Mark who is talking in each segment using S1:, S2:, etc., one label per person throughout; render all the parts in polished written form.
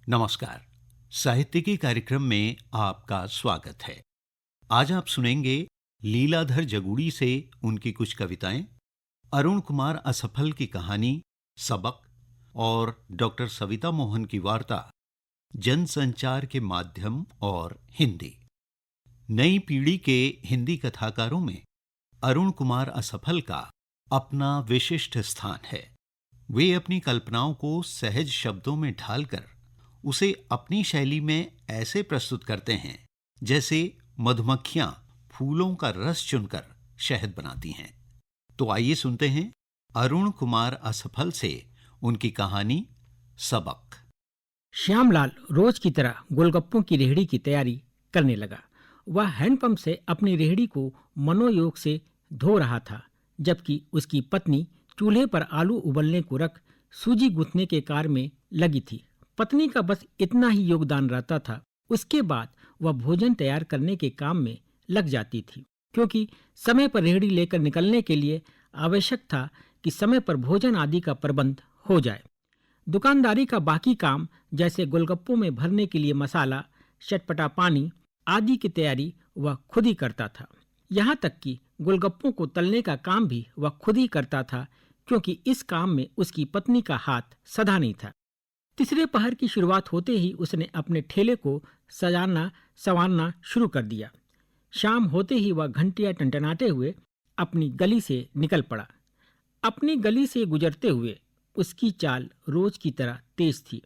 S1: नमस्कार। साहित्यिकी कार्यक्रम में आपका स्वागत है। आज आप सुनेंगे लीलाधर जगूड़ी से उनकी कुछ कविताएं, अरुण कुमार असफल की कहानी सबक और डॉक्टर सविता मोहन की वार्ता जनसंचार के माध्यम और हिंदी। नई पीढ़ी के हिंदी कथाकारों में अरुण कुमार असफल का अपना विशिष्ट स्थान है। वे अपनी कल्पनाओं को सहज शब्दों में ढालकर उसे अपनी शैली में ऐसे प्रस्तुत करते हैं जैसे मधुमक्खियां फूलों का रस चुनकर शहद बनाती हैं। तो आइए सुनते हैं अरुण कुमार असफल से उनकी कहानी सबक।
S2: श्यामलाल रोज की तरह गोलगप्पों की रेहड़ी की तैयारी करने लगा। वह हैंडपंप से अपनी रेहड़ी को मनोयोग से धो रहा था, जबकि उसकी पत्नी चूल्हे पर आलू उबलने को रख सूजी गूंथने के कार्य में लगी थी। पत्नी का बस इतना ही योगदान रहता था। उसके बाद वह भोजन तैयार करने के काम में लग जाती थी, क्योंकि समय पर रेहड़ी लेकर निकलने के लिए आवश्यक था कि समय पर भोजन आदि का प्रबंध हो जाए। दुकानदारी का बाकी काम, जैसे गोलगप्पों में भरने के लिए मसाला, चटपटा पानी आदि की तैयारी वह खुद ही करता था। यहाँ तक कि गोलगप्पों को तलने का काम भी वह खुद ही करता था, क्योंकि इस काम में उसकी पत्नी का हाथ सधा नहीं था। तीसरे पहर की शुरुआत होते ही उसने अपने ठेले को सजाना संवारना शुरू कर दिया। शाम होते ही वह घंटियां टंटनाते हुए अपनी गली से निकल पड़ा। अपनी गली से गुजरते हुए उसकी चाल रोज की तरह तेज थी।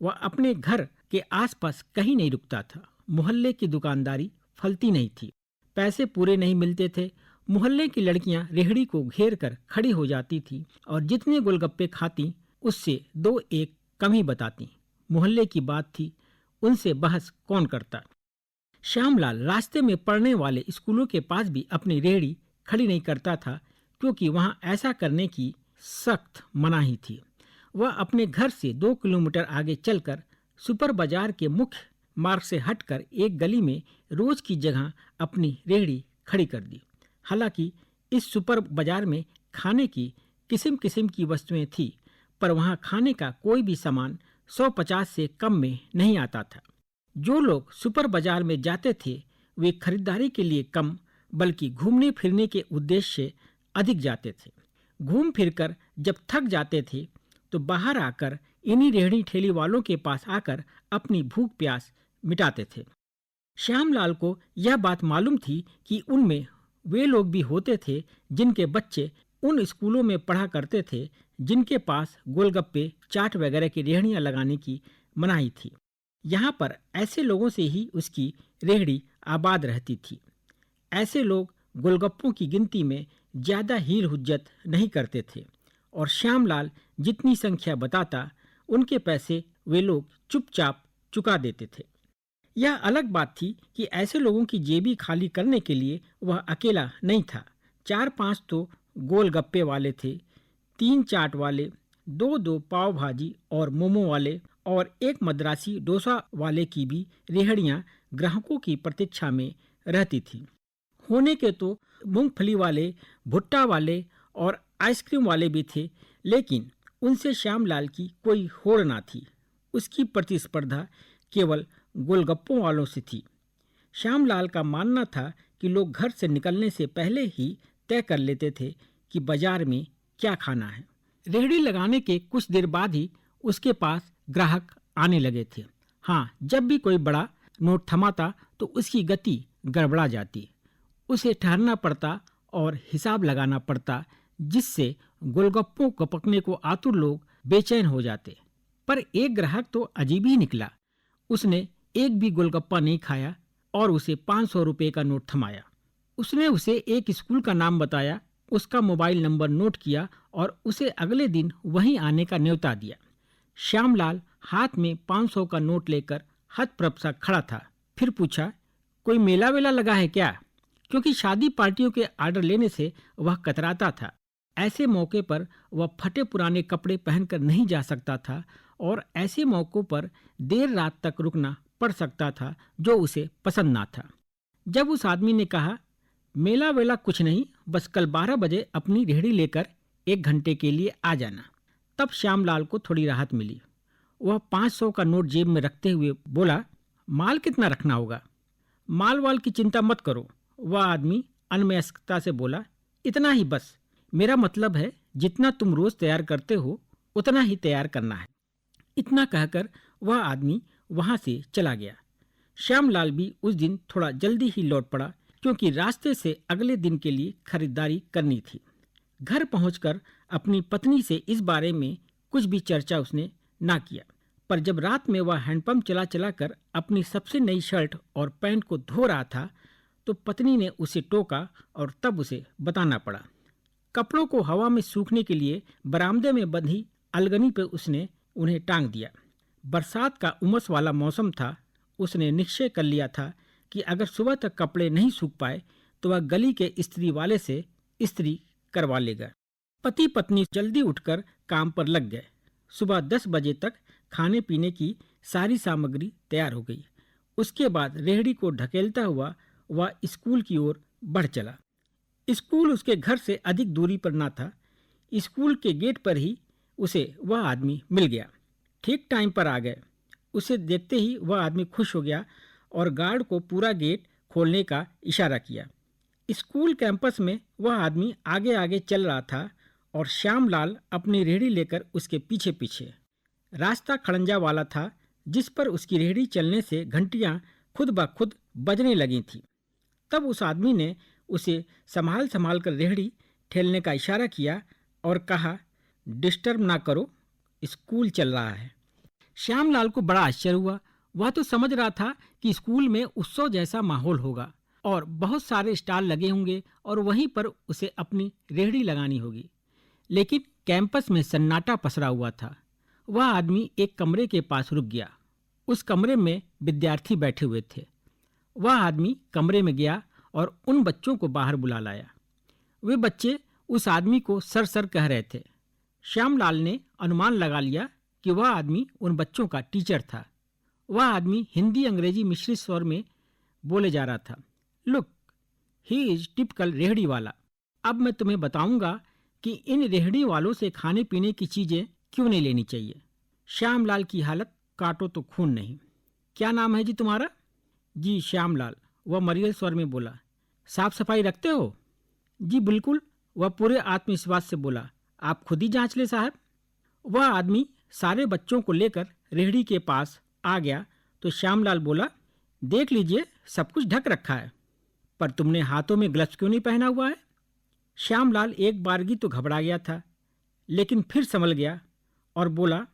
S2: वह अपने घर के आसपास कहीं नहीं रुकता था। मोहल्ले की दुकानदारी फलती नहीं थी, पैसे पूरे नहीं मिलते थे। मोहल्ले की लड़कियां रेहड़ी को घेर कर खड़ी हो जाती थी और जितने गोलगप्पे खाती उससे दो एक कम ही बताती। मोहल्ले की बात थी, उनसे बहस कौन करता। श्यामलाल रास्ते में पढ़ने वाले स्कूलों के पास भी अपनी रेहड़ी खड़ी नहीं करता था, क्योंकि वहां ऐसा करने की सख्त मनाही थी। वह अपने घर से 2 किलोमीटर आगे चलकर सुपर बाजार के मुख्य मार्ग से हटकर एक गली में रोज की जगह अपनी रेहड़ी खड़ी कर दी। हालांकि इस सुपर बाजार में खाने की किस्म किस्म की वस्तुएं थी, पर वहां खाने का कोई भी सामान 150 से कम में नहीं आता था। जो लोग सुपर बाजार में जाते थे वे खरीदारी के लिए कम, बल्कि घूमने फिरने के उद्देश्य से अधिक जाते थे। घूम फिरकर जब थक जाते थे तो बाहर आकर इन्हीं रेहड़ी ठेली वालों के पास आकर अपनी भूख प्यास मिटाते थे। श्यामलाल को यह बात मालूम थी कि उनमें वे लोग भी होते थे जिनके बच्चे उन स्कूलों में पढ़ा करते थे जिनके पास गोलगप्पे, चाट वगैरह की रेहड़ियां लगाने की मनाही थी। यहाँ पर ऐसे लोगों से ही उसकी रेहड़ी आबाद रहती थी। ऐसे लोग गोलगप्पों की गिनती में ज्यादा हील हुज्जत नहीं करते थे और श्यामलाल जितनी संख्या बताता उनके पैसे वे लोग चुपचाप चुका देते थे। यह अलग बात थी कि ऐसे लोगों की जेबी खाली करने के लिए वह अकेला नहीं था। 4-5 तो गोलगप्पे वाले थे, 3 चाट वाले, 2 पाव भाजी और मोमो वाले और एक मद्रासी डोसा वाले की भी रेहड़ियां ग्राहकों की प्रतीक्षा में रहती थी। होने के तो मूंगफली वाले, भुट्टा वाले और आइसक्रीम वाले भी थे, लेकिन उनसे श्यामलाल की कोई होड़ ना थी। उसकी प्रतिस्पर्धा केवल गोलगप्पों वालों से थी। श्यामलाल का मानना था कि लोग घर से निकलने से पहले ही तय कर लेते थे कि बाजार में क्या खाना है। रेहड़ी लगाने के कुछ देर बाद ही उसके पास ग्राहक आने लगे थे। हाँ, जब भी कोई बड़ा नोट थमाता तो उसकी गति गड़बड़ा जाती। उसे ठहरना पड़ता और हिसाब लगाना पड़ता, जिससे गोलगप्पों को पकने को आतुर लोग बेचैन हो जाते। पर एक ग्राहक तो अजीब ही निकला। उसने एक भी गोलगप्पा नहीं खाया और उसे 500 रुपये का नोट थमाया। उसने उसे एक स्कूल का नाम बताया, उसका मोबाइल नंबर नोट किया और उसे अगले दिन वहीं आने का न्योता दिया। श्यामलाल हाथ में 500 का नोट लेकर हतप्रभ सा खड़ा था। फिर पूछा, कोई मेला वेला लगा है क्या? क्योंकि शादी पार्टियों के आर्डर लेने से वह कतराता था। ऐसे मौके पर वह फटे पुराने कपड़े पहनकर नहीं जा सकता था और ऐसे मौक़ों पर देर रात तक रुकना पड़ सकता था, जो उसे पसंद ना था। जब उस आदमी ने कहा, मेला वेला कुछ नहीं, बस कल 12 बजे अपनी रेहड़ी लेकर 1 घंटे के लिए आ जाना, तब श्यामलाल को थोड़ी राहत मिली। वह 500 का नोट जेब में रखते हुए बोला, माल कितना रखना होगा? माल वाल की चिंता मत करो, वह आदमी अनमनस्कता से बोला, इतना ही बस। मेरा मतलब है जितना तुम रोज तैयार करते हो उतना ही तैयार करना है। इतना कहकर वह आदमी वहां से चला गया। श्यामलाल भी उस दिन थोड़ा जल्दी ही लौट पड़ा, क्योंकि रास्ते से अगले दिन के लिए खरीदारी करनी थी। घर पहुंचकर अपनी पत्नी से इस बारे में कुछ भी चर्चा उसने ना किया, पर जब रात में वह हैंडपंप चला चला कर अपनी सबसे नई शर्ट और पैंट को धो रहा था तो पत्नी ने उसे टोका और तब उसे बताना पड़ा। कपड़ों को हवा में सूखने के लिए बरामदे में बंधी अलगनी पर उसने उन्हें टांग दिया। बरसात का उमस वाला मौसम था। उसने निश्चय कर लिया था कि अगर सुबह तक कपड़े नहीं सूख पाए तो वह गली के इस्त्री वाले से इस्त्री करवा लेगा। पति पत्नी जल्दी उठकर काम पर लग गए। सुबह 10 बजे तक खाने पीने की सारी सामग्री तैयार हो गई। उसके बाद रेहड़ी को ढकेलता हुआ वह स्कूल की ओर बढ़ चला। स्कूल उसके घर से अधिक दूरी पर ना था। स्कूल के गेट पर ही उसे वह आदमी मिल गया। ठीक टाइम पर आ गए। उसे देखते ही वह आदमी खुश हो गया और गार्ड को पूरा गेट खोलने का इशारा किया। स्कूल कैंपस में वह आदमी आगे आगे चल रहा था और श्यामलाल अपनी रेहड़ी लेकर उसके पीछे पीछे। रास्ता खड़ंजा वाला था, जिस पर उसकी रेहड़ी चलने से घंटियां खुद ब खुद बजने लगी थी। तब उस आदमी ने उसे संभाल संभाल कर रेहड़ी ठेलने का इशारा किया और कहा, डिस्टर्ब ना करो, स्कूल चल रहा है। श्यामलाल को बड़ा आश्चर्य हुआ। वह तो समझ रहा था कि स्कूल में उत्सव जैसा माहौल होगा और बहुत सारे स्टॉल लगे होंगे और वहीं पर उसे अपनी रेहड़ी लगानी होगी, लेकिन कैंपस में सन्नाटा पसरा हुआ था। वह आदमी एक कमरे के पास रुक गया। उस कमरे में विद्यार्थी बैठे हुए थे। वह आदमी कमरे में गया और उन बच्चों को बाहर बुला लाया। वे बच्चे उस आदमी को सर सर कह रहे थे। श्यामलाल ने अनुमान लगा लिया कि वह आदमी उन बच्चों का टीचर था। वह आदमी हिंदी अंग्रेजी मिश्रित स्वर में बोले जा रहा था, लुक, ही इज टिपिकल रेहड़ी वाला। अब मैं तुम्हें बताऊंगा कि इन रेहड़ी वालों से खाने पीने की चीजें क्यों नहीं लेनी चाहिए। श्यामलाल की हालत काटो तो खून नहीं। क्या नाम है जी तुम्हारा? जी श्यामलाल, वह मरील स्वर में बोला। साफ सफाई रखते हो? जी बिल्कुल, वह पूरे आत्मविश्वास से बोला। आप खुद ही जांच ले साहब। वह आदमी सारे बच्चों को लेकर रेहड़ी के पास आ गया तो श्यामलाल बोला, देख लीजिए सब कुछ ढक रखा है, पर तुमने हाथों में ग्लव्स क्यों नहीं पहना हुआ है? श्यामलाल एक बारगी तो घबरा गया था, लेकिन फिर संभल गया और बोला,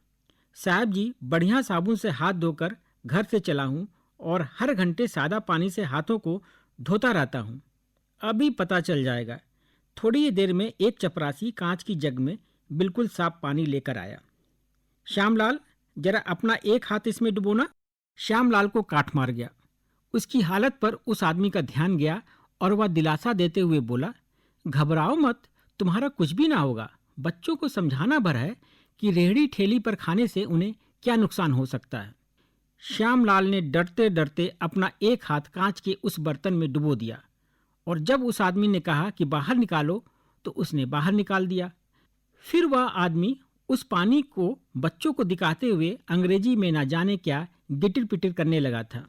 S2: साहब जी, बढ़िया साबुन से हाथ धोकर घर से चला हूँ और हर घंटे सादा पानी से हाथों को धोता रहता हूँ। अभी पता चल जाएगा। थोड़ी ही देर में एक चपरासी कांच की जग में बिल्कुल साफ पानी लेकर आया। श्यामलाल, जरा अपना एक हाथ इसमें डुबोना। श्यामलाल को काट मार गया। उसकी हालत पर उस आदमी का ध्यान गया और वह दिलासा देते हुए बोला, घबराओ मत, तुम्हारा कुछ भी ना होगा। बच्चों को समझाना भर है कि रेहड़ी ठेली पर खाने से उन्हें क्या नुकसान हो सकता है। श्यामलाल ने डरते डरते अपना एक हाथ कांच के उस बर्तन में डुबो दिया और जब उस आदमी ने कहा कि बाहर निकालो तो उसने बाहर निकाल दिया। फिर वह आदमी उस पानी को बच्चों को दिखाते हुए अंग्रेजी में ना जाने क्या गिटिर पिटिर करने लगा था।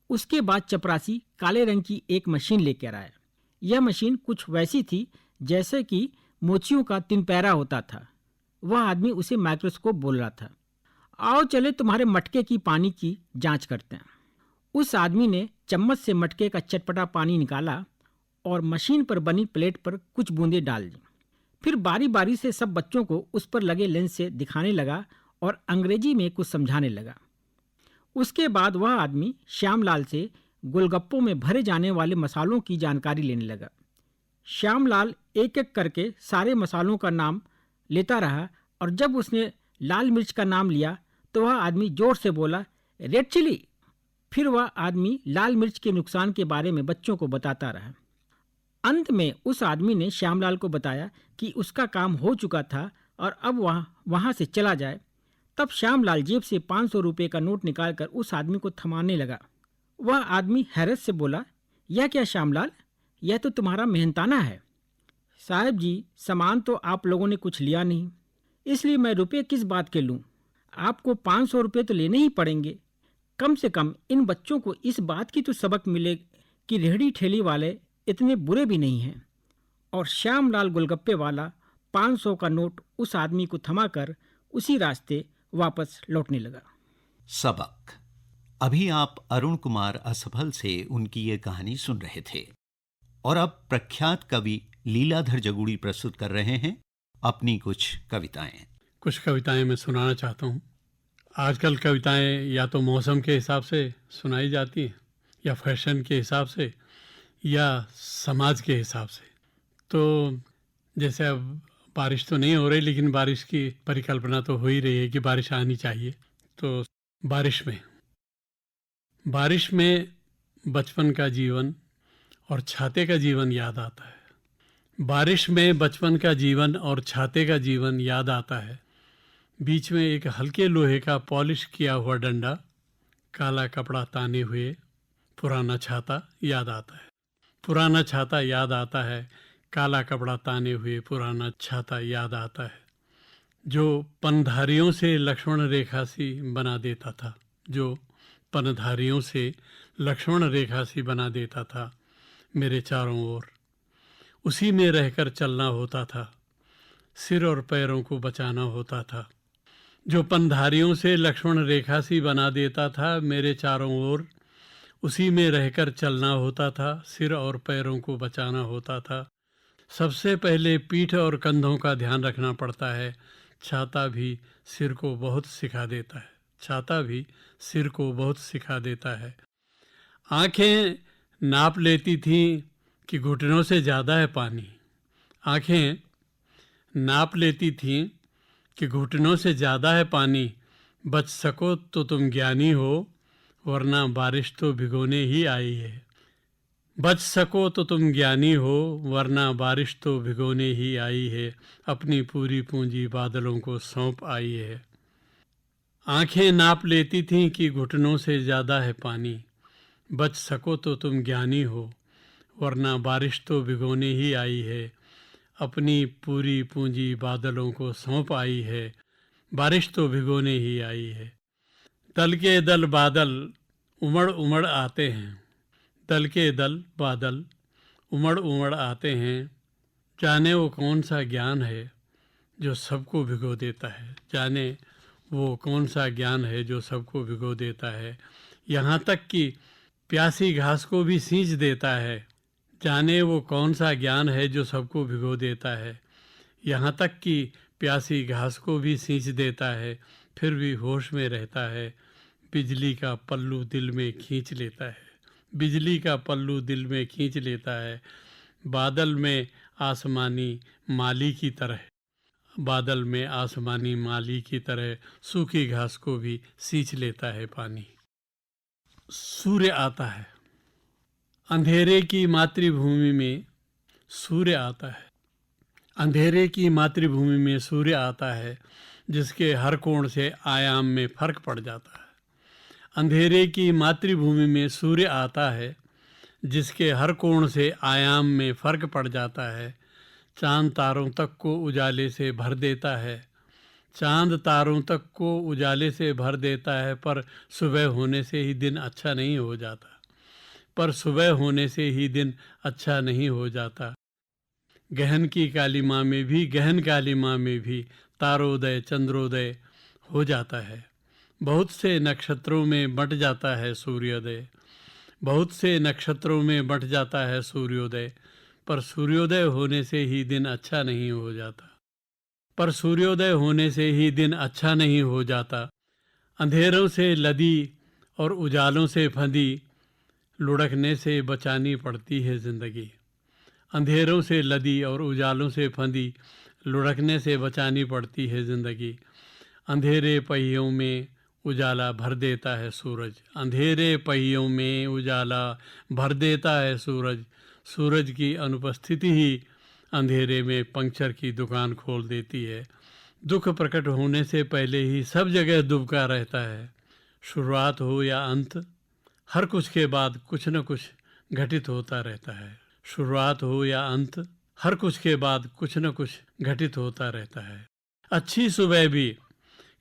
S2: उसके बाद चपरासी काले रंग की एक मशीन लेकर आया। यह मशीन कुछ वैसी थी जैसे कि मोचियों का 3 पैरा होता था। वह आदमी उसे माइक्रोस्कोप बोल रहा था। आओ चले तुम्हारे मटके की पानी की जांच करते हैं। उस आदमी ने चम्मच से मटके का चटपटा पानी निकाला और मशीन पर बनी प्लेट पर कुछ बूंदें डाल दी। फिर बारी बारी से सब बच्चों को उस पर लगे लेंस से दिखाने लगा और अंग्रेजी में कुछ समझाने लगा। उसके बाद वह आदमी श्यामलाल से गोलगप्पों में भरे जाने वाले मसालों की जानकारी लेने लगा। श्यामलाल एक एक करके सारे मसालों का नाम लेता रहा और जब उसने लाल मिर्च का नाम लिया तो वह आदमी जोर से बोला, रेड चिली। फिर वह आदमी लाल मिर्च के नुकसान के बारे में बच्चों को बताता रहा। अंत में उस आदमी ने श्यामलाल को बताया कि उसका काम हो चुका था और अब वहां से चला जाए। तब श्यामलाल जेब से 500 रुपये का नोट निकालकर उस आदमी को थमाने लगा। वह आदमी हैरत से बोला, यह क्या श्यामलाल, यह तो तुम्हारा मेहनताना है। साहब जी, सामान तो आप लोगों ने कुछ लिया नहीं, इसलिए मैं रुपये किस बात के लूँ। आपको 500 रुपये तो लेने ही पड़ेंगे। कम से कम इन बच्चों को इस बात की तो सबक मिले कि रेहड़ी ठेली वाले इतने बुरे भी नहीं हैं। और श्यामलाल गोलगप्पे वाला 500 का नोट उस आदमी को थमाकर उसी रास्ते वापस लौटने लगा।
S1: सबक। अभी आप अरुण कुमार असफल से उनकी ये कहानी सुन रहे थे और अब प्रख्यात कवि लीलाधर जगूड़ी प्रस्तुत कर रहे हैं अपनी कुछ कविताएं।
S3: कुछ कविताएं मैं सुनाना चाहता हूँ। आजकल कविताएं या तो मौसम के हिसाब से सुनाई जाती हैं या फैशन के हिसाब से या समाज के हिसाब से। तो जैसे अब बारिश तो नहीं हो रही, लेकिन बारिश की परिकल्पना तो हो ही रही है कि बारिश आनी चाहिए। तो बारिश में बचपन का जीवन और छाते का जीवन याद आता है। बारिश में बचपन का जीवन और छाते का जीवन याद आता है। बीच में एक हल्के लोहे का पॉलिश किया हुआ डंडा, काला कपड़ा ताने हुए पुराना छाता याद आता है। पुराना छाता याद आता है, काला कपड़ा ताने हुए पुराना छाता याद आता है, जो पनधारियों से लक्ष्मण रेखा सी बना देता था, जो पनधारियों से लक्ष्मण रेखा सी बना देता था मेरे चारों ओर। उसी में रहकर चलना होता था, सिर और पैरों को बचाना होता था। जो पनधारियों से लक्ष्मण रेखा सी बना देता था मेरे चारों ओर, उसी में रहकर चलना होता था, सिर और पैरों को बचाना होता था। सबसे पहले पीठ और कंधों का ध्यान रखना पड़ता है। छाता भी सिर को बहुत सिखा देता है, छाता भी सिर को बहुत सिखा देता है। आंखें नाप लेती थीं कि घुटनों से ज़्यादा है पानी। आंखें नाप लेती थीं कि घुटनों से ज़्यादा है पानी। बच सको तो तुम ज्ञानी हो, वरना बारिश तो भिगोने ही आई है। बच सको तो तुम ज्ञानी हो, वरना बारिश तो भिगोने ही आई है। अपनी पूरी पूंजी बादलों को सौंप आई है। आंखें नाप लेती थीं कि घुटनों से ज़्यादा है पानी। बच सको तो तुम ज्ञानी हो, वरना बारिश तो भिगोने ही आई है। अपनी पूरी पूंजी बादलों को सौंप आई है। बारिश तो भिगोने ही आई है। दल के दल बादल उमड़ उमड़ आते हैं, दल के दल बादल उमड़ उमड़ आते हैं। जाने वो कौन सा ज्ञान है जो सबको भिगो देता है, जाने वो कौन सा ज्ञान है जो सबको भिगो देता है। यहाँ तक कि प्यासी घास को भी सींच देता है। जाने वो कौन सा ज्ञान है जो सबको भिगो देता है। यहाँ तक कि प्यासी घास को भी सींच देता है, फिर भी होश में रहता है। बिजली का पल्लू दिल में खींच लेता है, बिजली का पल्लू दिल में खींच लेता है। बादल में आसमानी माली की तरह, बादल में आसमानी माली की तरह सूखी घास को भी सींच लेता है पानी। सूर्य आता है। अंधेरे की मातृभूमि में सूर्य आता है। अंधेरे की मातृभूमि में सूर्य आता है, जिसके हर कोण से आयाम में फर्क पड़ जाता है। अंधेरे की मातृभूमि में सूर्य आता है, जिसके हर कोण से आयाम में फर्क पड़ जाता है। चांद तारों तक को उजाले से भर देता है, चांद तारों तक को उजाले से भर देता है। पर सुबह होने से ही दिन अच्छा नहीं हो जाता, पर सुबह होने से ही दिन अच्छा नहीं हो जाता। गहन की कालिमा में भी, गहन कालिमा में भी तारोदय चंद्रोदय हो जाता है। बहुत से नक्षत्रों में बंट जाता है सूर्योदय, बहुत से नक्षत्रों में बंट जाता है सूर्योदय। पर सूर्योदय होने से ही दिन अच्छा नहीं हो जाता, पर सूर्योदय होने से ही दिन अच्छा नहीं हो जाता। अंधेरों से लदी और उजालों से फंदी, लुढ़कने से बचानी पड़ती है ज़िंदगी। अंधेरों से लदी और उजालों से फंदी, लुढ़कने से बचानी पड़ती है ज़िंदगी। अंधेरे पहियों में उजाला भर देता है सूरज, अंधेरे पहियों में उजाला भर देता है सूरज। सूरज की अनुपस्थिति ही अंधेरे में पंक्चर की दुकान खोल देती है। दुख प्रकट होने से पहले ही सब जगह दुबका रहता है। शुरुआत हो या अंत, हर कुछ के बाद कुछ न कुछ घटित होता रहता है। शुरुआत हो या अंत, हर कुछ के बाद कुछ न कुछ घटित होता रहता है। अच्छी सुबह भी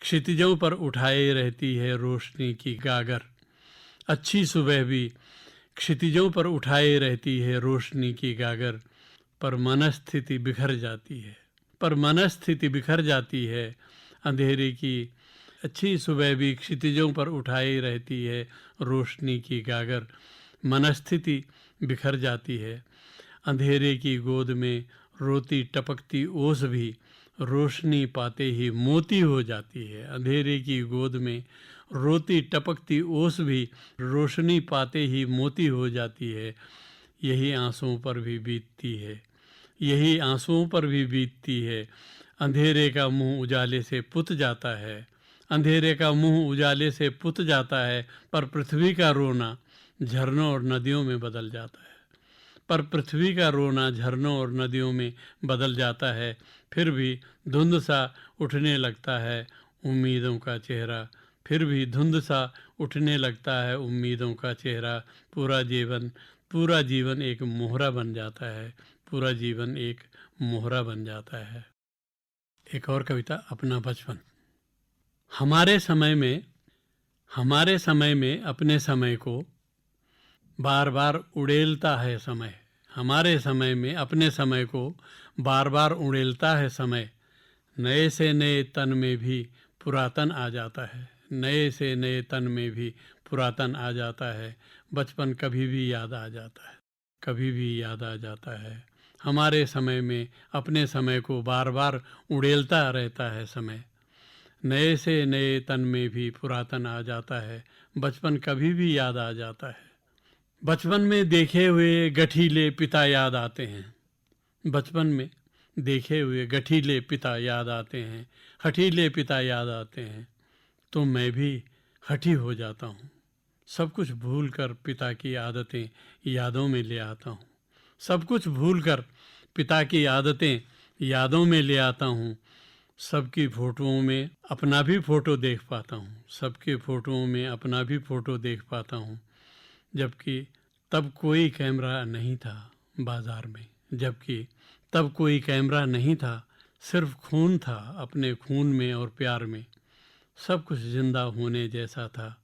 S3: क्षितिजों पर उठाए रहती है रोशनी की गागर। अच्छी सुबह भी क्षितिजों पर उठाए रहती है रोशनी की गागर, पर मनस्थिति बिखर जाती है, पर मनस्थिति बिखर जाती है अंधेरे की। अच्छी सुबह भी क्षितिजों पर उठाए रहती है रोशनी की गागर, मनस्थिति बिखर जाती है। अंधेरे की गोद में रोती टपकती ओस भी रोशनी पाते ही मोती हो जाती है। अंधेरे की गोद में रोती टपकती ओस भी रोशनी पाते ही मोती हो जाती है। यही आंसुओं पर भी बीतती है, यही आंसुओं पर भी बीतती है। अंधेरे का मुंह उजाले से पुत जाता है, अंधेरे का मुंह उजाले से पुत जाता है, पर पृथ्वी का रोना झरनों और नदियों में बदल जाता है, पर पृथ्वी का रोना झरनों और नदियों में बदल जाता है। फिर भी धुंध सा उठने लगता है उम्मीदों का चेहरा, फिर भी धुंध सा उठने लगता है उम्मीदों का चेहरा। पूरा जीवन एक मोहरा बन जाता है, पूरा जीवन एक मोहरा बन जाता है। एक और कविता, अपना बचपन। हमारे समय में अपने समय को बार बार उड़ेलता है समय। हमारे समय में अपने समय को बार बार उड़ेलता है समय। नए से नए तन में भी पुरातन आ जाता है, नए से नए तन में भी पुरातन आ जाता है। बचपन कभी भी याद आ जाता है, कभी भी याद आ जाता है। हमारे समय में अपने समय को बार बार उड़ेलता रहता है समय। नए से नए तन में भी पुरातन आ जाता है। बचपन कभी भी याद आ जाता है। बचपन में देखे हुए गठीले पिता याद आते हैं, बचपन में देखे हुए गठीले पिता याद आते हैं, हठीले पिता याद आते हैं। तो मैं भी हठी हो जाता हूँ, सब कुछ भूल कर पिता की आदतें यादों में ले आता हूँ। सब कुछ भूल कर पिता की आदतें यादों में ले आता हूँ। सबकी फ़ोटोओं में अपना भी फ़ोटो देख पाता हूँ, सबके फ़ोटोओं में अपना भी फ़ोटो देख पाता हूँ। जबकि तब कोई कैमरा नहीं था बाज़ार में, जबकि तब कोई कैमरा नहीं था, सिर्फ खून था अपने खून में और प्यार में। सब कुछ जिंदा होने जैसा था,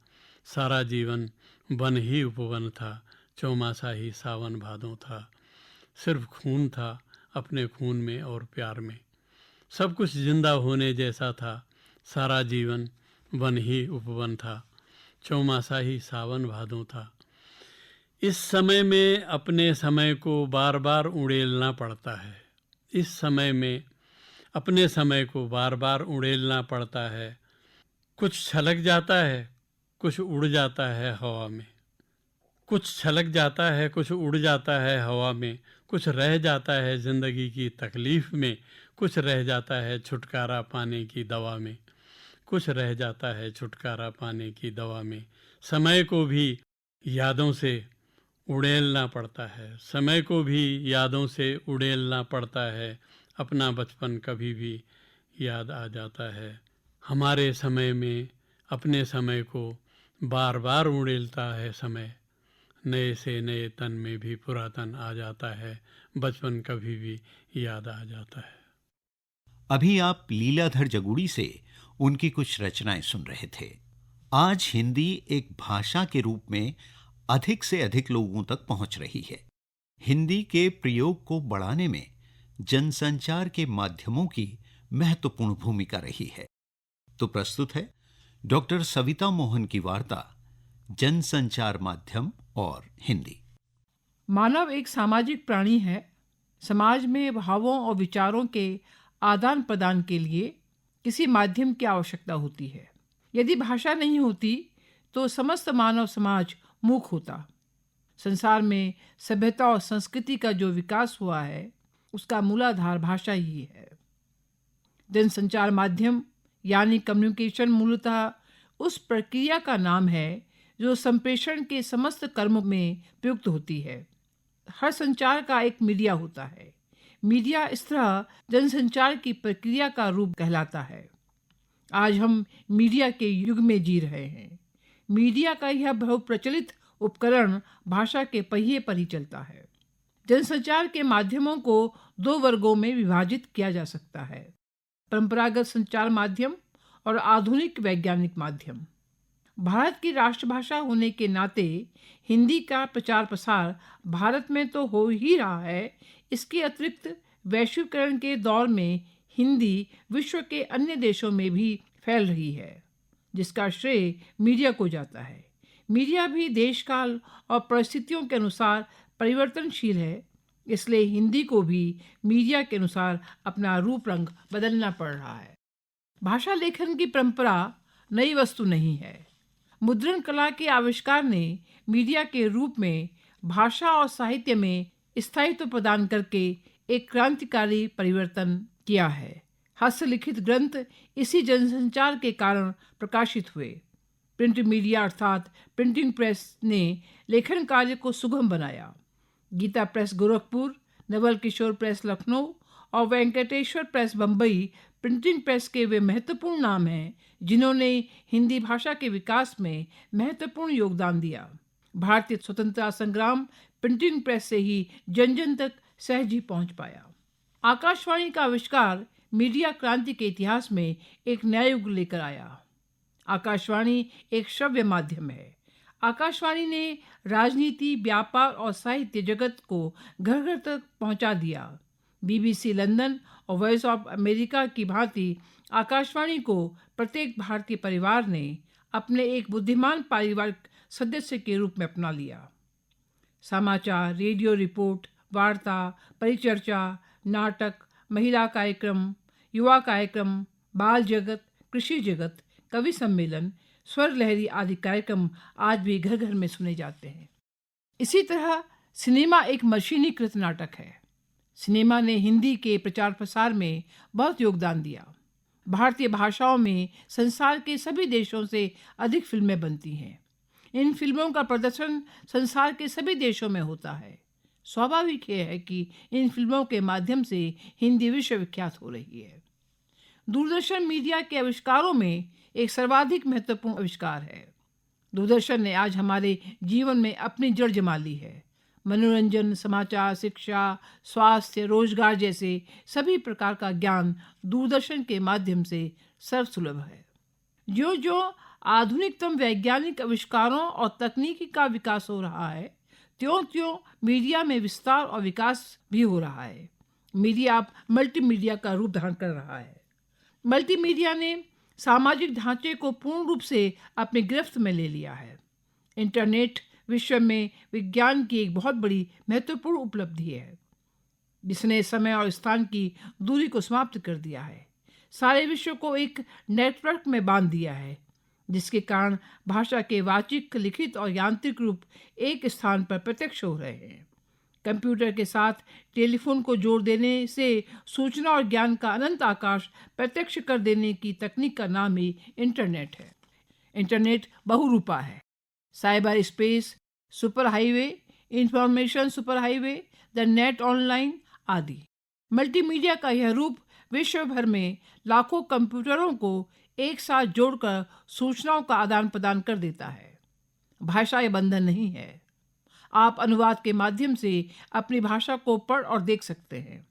S3: सारा जीवन वन ही उपवन था, चौमासा ही सावन भादों था। सिर्फ खून था अपने खून में और प्यार में। सब कुछ जिंदा होने जैसा था, सारा जीवन वन ही उपवन था, चौमासा ही सावन भादों था। इस समय में अपने समय को बार बार उड़ेलना पड़ता है, इस समय में अपने समय को बार बार उड़ेलना पड़ता है। कुछ छलक जाता है, कुछ उड़ जाता है हवा में, कुछ छलक जाता है, कुछ उड़ जाता है हवा में। कुछ रह जाता है ज़िंदगी की तकलीफ़ में, कुछ रह जाता है छुटकारा पाने की दवा में, कुछ रह जाता है छुटकारा पाने की दवा में। समय को भी यादों से उड़ेलना पड़ता है, समय को भी यादों से उड़ेलना पड़ता है। अपना बचपन कभी भी याद आ जाता है। हमारे समय में अपने समय को बार बार उड़ेलता है समय। नए से नए तन में भी पुरातन आ जाता है, बचपन कभी भी याद आ जाता है।
S1: अभी आप लीलाधर जगूड़ी से उनकी कुछ रचनाएं सुन रहे थे। आज हिंदी एक भाषा के रूप में अधिक से अधिक लोगों तक पहुंच रही है। हिंदी के प्रयोग को बढ़ाने में जनसंचार के माध्यमों की महत्वपूर्ण भूमिका रही है। तो प्रस्तुत है डॉक्टर सविता मोहन की वार्ता जनसंचार माध्यम और हिंदी।
S4: मानव एक सामाजिक प्राणी है। समाज में भावों और विचारों के आदान प्रदान के लिए किसी माध्यम की आवश्यकता होती है। यदि भाषा नहीं होती तो समस्त मानव समाज मूक होता। संसार में सभ्यता और संस्कृति का जो विकास हुआ है उसका मूलाधार भाषा ही है। जनसंचार माध्यम यानी कम्युनिकेशन मूलतः उस प्रक्रिया का नाम है जो संप्रेषण के समस्त कर्मों में प्रयुक्त होती है। हर संचार का एक मीडिया होता है। मीडिया इस तरह जनसंचार की प्रक्रिया का रूप कहलाता है। आज हम मीडिया के युग में जी रहे हैं। मीडिया का यह बहुप्रचलित उपकरण भाषा के पहिए पर ही चलता है। जनसंचार के माध्यमों को दो वर्गों में विभाजित किया जा सकता है, परंपरागत संचार माध्यम और आधुनिक वैज्ञानिक माध्यम। भारत की राष्ट्रभाषा होने के नाते हिंदी का प्रचार प्रसार भारत में तो हो ही रहा है, इसके अतिरिक्त वैश्वीकरण के दौर में हिंदी विश्व के अन्य देशों में भी फैल रही है, जिसका श्रेय मीडिया को जाता है। मीडिया भी देश काल और परिस्थितियों के अनुसार परिवर्तनशील है, इसलिए हिंदी को भी मीडिया के अनुसार अपना रूप रंग बदलना पड़ रहा है। भाषा लेखन की परंपरा नई वस्तु नहीं है। मुद्रण कला के आविष्कार ने मीडिया के रूप में भाषा और साहित्य में स्थायित्व प्रदान करके एक क्रांतिकारी परिवर्तन किया है। हस्तलिखित ग्रंथ इसी जनसंचार के कारण प्रकाशित हुए। प्रिंट मीडिया अर्थात प्रिंटिंग प्रेस ने लेखन कार्य को सुगम बनाया। गीता प्रेस गोरखपुर, नवल किशोर प्रेस लखनऊ और Venkateshwar press Bombay printing press के वे महत्वपूर्ण नाम हैं जिन्होंने हिंदी भाषा के विकास में महत्वपूर्ण योगदान दिया। भारतीय स्वतंत्रता संग्राम प्रिंटिंग प्रेस से ही जन जन तक सहज ही पहुंच पाया। आकाशवाणी का आविष्कार मीडिया क्रांति के इतिहास में एक नया युग लेकर आया। आकाशवाणी एक श्रव्य माध्यम है। आकाशवाणी ने राजनीति, व्यापार और साहित्य जगत को घर घर तक पहुंचा दिया। BBC लंदन और वॉइस ऑफ अमेरिका की भांति आकाशवाणी को प्रत्येक भारतीय परिवार ने अपने एक बुद्धिमान पारिवारिक सदस्य के रूप में अपना लिया। समाचार, रेडियो रिपोर्ट, वार्ता, परिचर्चा, नाटक, महिला कार्यक्रम, युवा कार्यक्रम, बाल जगत, कृषि जगत, कवि सम्मेलन, स्वर लहरी आदि कार्यक्रम आज भी घर घर में सुने जाते हैं। इसी तरह सिनेमा एक मशीनीकृत नाटक है। सिनेमा ने हिंदी के प्रचार प्रसार में बहुत योगदान दिया। भारतीय भाषाओं में संसार के सभी देशों से अधिक फिल्में बनती हैं। इन फिल्मों का प्रदर्शन संसार के सभी देशों में होता है। स्वाभाविक है कि इन फिल्मों के माध्यम से हिंदी विश्व विख्यात हो रही है। दूरदर्शन मीडिया के आविष्कारों में एक सर्वाधिक महत्वपूर्ण आविष्कार है। दूरदर्शन ने आज हमारे जीवन में अपनी जड़ जमा ली है। मनोरंजन, समाचार, शिक्षा, स्वास्थ्य, रोजगार जैसे सभी प्रकार का ज्ञान दूरदर्शन के माध्यम से सर्वसुलभ है। जो जो आधुनिकतम वैज्ञानिक आविष्कारों और तकनीकी का विकास हो रहा है, त्यों त्यों मीडिया में विस्तार और विकास भी हो रहा है। मीडिया अब मल्टीमीडिया का रूप धारण कर रहा है। मल्टीमीडिया ने सामाजिक ढांचे को पूर्ण रूप से अपनी गिरफ्त में ले लिया है। इंटरनेट विश्व में विज्ञान की एक बहुत बड़ी महत्वपूर्ण उपलब्धि है, जिसने समय और स्थान की दूरी को समाप्त कर दिया है। सारे विश्व को एक नेटवर्क में बांध दिया है, जिसके कारण भाषा के वाचिक, लिखित और यांत्रिक रूप एक स्थान पर प्रत्यक्ष हो रहे हैं। कंप्यूटर के साथ टेलीफोन को जोड़ देने से सूचना और ज्ञान का अनंत आकाश प्रत्यक्ष कर देने की तकनीक का नाम ही इंटरनेट है। इंटरनेट बहुरूपा है। Cyber space, super highway, information super highway, the net online आदि। मल्टीमीडिया का यह रूप विश्व भर में लाखों कंप्यूटरों को एक साथ जोड़कर सूचनाओं का आदान प्रदान कर देता है। भाषा ये बंधन नहीं है। आप अनुवाद के माध्यम से अपनी भाषा को पढ़ और देख सकते हैं।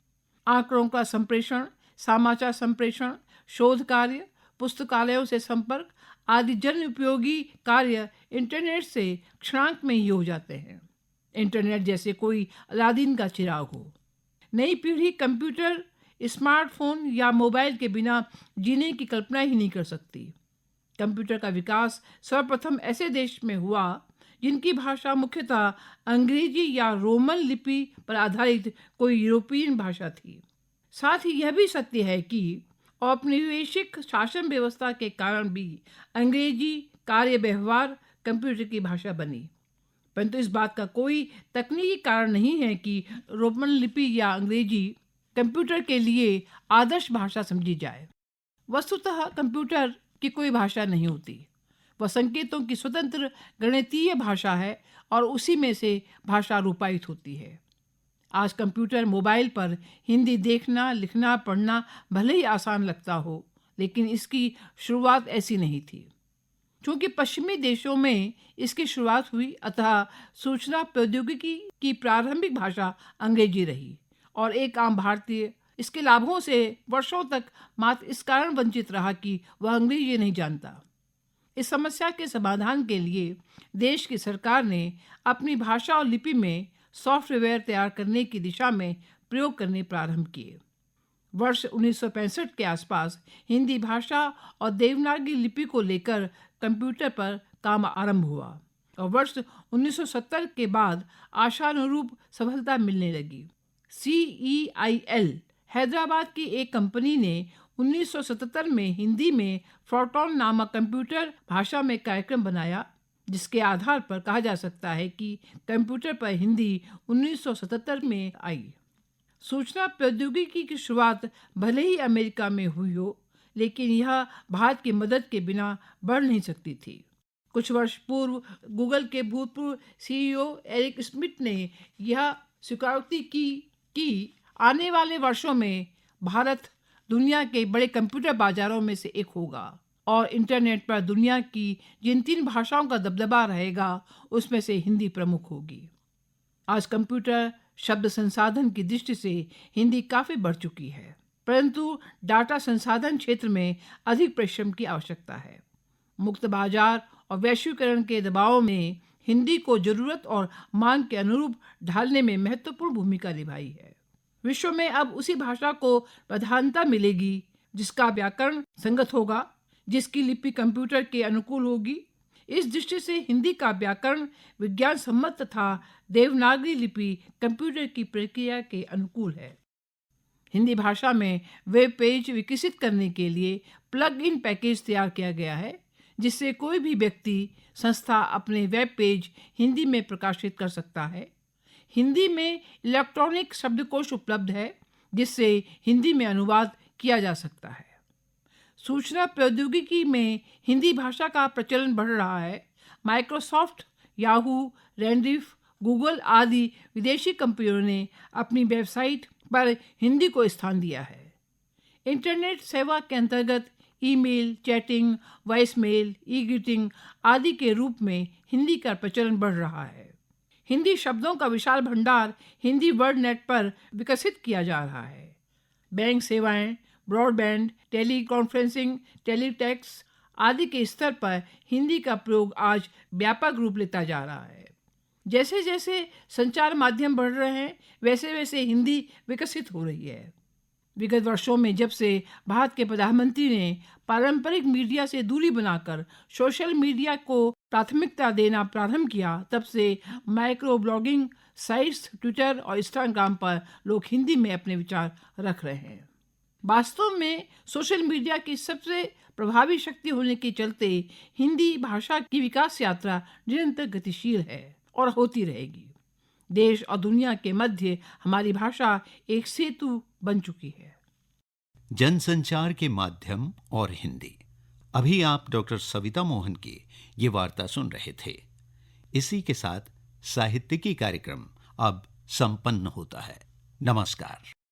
S4: आंकड़ों का संप्रेषण, समाचार संप्रेषण, शोध कार्य, पुस्तकालयों से संपर्क आदि जन उपयोगी कार्य इंटरनेट से क्षणांक में ही हो जाते हैं। इंटरनेट जैसे कोई अलादीन का चिराग हो। नई पीढ़ी कंप्यूटर, स्मार्टफोन या मोबाइल के बिना जीने की कल्पना ही नहीं कर सकती। कंप्यूटर का विकास सर्वप्रथम ऐसे देश में हुआ जिनकी भाषा मुख्यतः अंग्रेजी या रोमन लिपि पर आधारित कोई यूरोपियन भाषा थी। साथ ही यह भी सत्य है कि औपनिवेशिक शासन व्यवस्था के कारण भी अंग्रेजी कार्य व्यवहार कंप्यूटर की भाषा बनी, परंतु इस बात का कोई तकनीकी कारण नहीं है कि रोमन लिपि या अंग्रेजी कंप्यूटर के लिए आदर्श भाषा समझी जाए। वस्तुतः कंप्यूटर की कोई भाषा नहीं होती। वह संकेतों की स्वतंत्र गणितीय भाषा है और उसी में से भाषा रूपायित होती है। आज कंप्यूटर, मोबाइल पर हिंदी देखना, लिखना, पढ़ना भले ही आसान लगता हो, लेकिन इसकी शुरुआत ऐसी नहीं थी। क्योंकि पश्चिमी देशों में इसकी शुरुआत हुई, अतः सूचना प्रौद्योगिकी की प्रारंभिक भाषा अंग्रेजी रही और एक आम भारतीय इसके लाभों से वर्षों तक मात्र इस कारण वंचित रहा कि वह अंग्रेजी नहीं जानता। इस समस्या के समाधान के लिए देश की सरकार ने अपनी भाषा और लिपि में सॉफ्टवेयर तैयार करने की दिशा में प्रयोग करने प्रारंभ किए। वर्ष 1965 के आसपास हिंदी भाषा और देवनागरी लिपि को लेकर कंप्यूटर पर काम आरंभ हुआ और वर्ष 1970 के बाद आशानुरूप सफलता मिलने लगी। CEIL हैदराबाद की एक कंपनी ने 1977 में हिंदी में फोटोन नामक कंप्यूटर भाषा में कार्यक्रम बनाया, जिसके आधार पर कहा जा सकता है कि कंप्यूटर पर हिंदी 1977 में आई। सूचना प्रौद्योगिकी की शुरुआत भले ही अमेरिका में हुई हो, लेकिन यह भारत की मदद के बिना बढ़ नहीं सकती थी। कुछ वर्ष पूर्व गूगल के भूतपूर्व CEO एरिक स्मिथ ने यह स्वीकारोक्ति की कि आने वाले वर्षों में भारत दुनिया के बड़े कंप्यूटर बाजारों में से एक होगा और इंटरनेट पर दुनिया की जिन 3 भाषाओं का दबदबा रहेगा उसमें से हिंदी प्रमुख होगी। आज कंप्यूटर शब्द संसाधन की दृष्टि से हिंदी काफ़ी बढ़ चुकी है, परंतु डाटा संसाधन क्षेत्र में अधिक परिश्रम की आवश्यकता है। मुक्त बाजार और वैश्वीकरण के दबाव में हिंदी को जरूरत और मांग के अनुरूप ढालने में महत्वपूर्ण भूमिका निभाई है। विश्व में अब उसी भाषा को प्रधानता मिलेगी जिसका व्याकरण संगत होगा, जिसकी लिपि कंप्यूटर के अनुकूल होगी। इस दृष्टि से हिंदी का व्याकरण विज्ञान सम्मत तथा देवनागरी लिपि कंप्यूटर की प्रक्रिया के अनुकूल है। हिंदी भाषा में वेब पेज विकसित करने के लिए प्लग इन पैकेज तैयार किया गया है, जिससे कोई भी व्यक्ति संस्था अपने वेब पेज हिंदी में प्रकाशित कर सकता है। हिंदी में इलेक्ट्रॉनिक शब्दकोश उपलब्ध है, जिससे हिंदी में अनुवाद किया जा सकता है। सूचना प्रौद्योगिकी में हिंदी भाषा का प्रचलन बढ़ रहा है। माइक्रोसॉफ्ट, याहू, रेडिफ, गूगल आदि विदेशी कंपनियों ने अपनी वेबसाइट पर हिंदी को स्थान दिया है। इंटरनेट सेवा के अंतर्गत ईमेल, चैटिंग, वॉइसमेल, ई-ग्रीटिंग आदि के रूप में हिंदी का प्रचलन बढ़ रहा है। हिंदी शब्दों का विशाल भंडार हिंदी वर्ड नेट पर विकसित किया जा रहा है। बैंक सेवाएं, ब्रॉडबैंड, टेली कॉन्फ्रेंसिंग, टेलीटैक्स आदि के स्तर पर हिंदी का प्रयोग आज व्यापक रूप लेता जा रहा है। जैसे जैसे संचार माध्यम बढ़ रहे हैं, वैसे वैसे हिंदी विकसित हो रही है। विगत वर्षों में जब से भारत के प्रधानमंत्री ने पारंपरिक मीडिया से दूरी बनाकर सोशल मीडिया को प्राथमिकता देना प्रारंभ किया, तब से माइक्रो ब्लॉगिंग साइट्स, ट्विटर और इंस्टाग्राम पर लोग हिंदी में अपने विचार रख रहे हैं। वास्तव में सोशल मीडिया की सबसे प्रभावी शक्ति होने के चलते हिंदी भाषा की विकास यात्रा निरंतर गतिशील है और होती रहेगी। देश और दुनिया के मध्य हमारी भाषा एक सेतु बन चुकी है।
S1: जनसंचार के माध्यम और हिंदी। अभी आप डॉक्टर सविता मोहन की ये वार्ता सुन रहे थे। इसी के साथ साहित्यिकी कार्यक्रम अब संपन्न होता है। नमस्कार।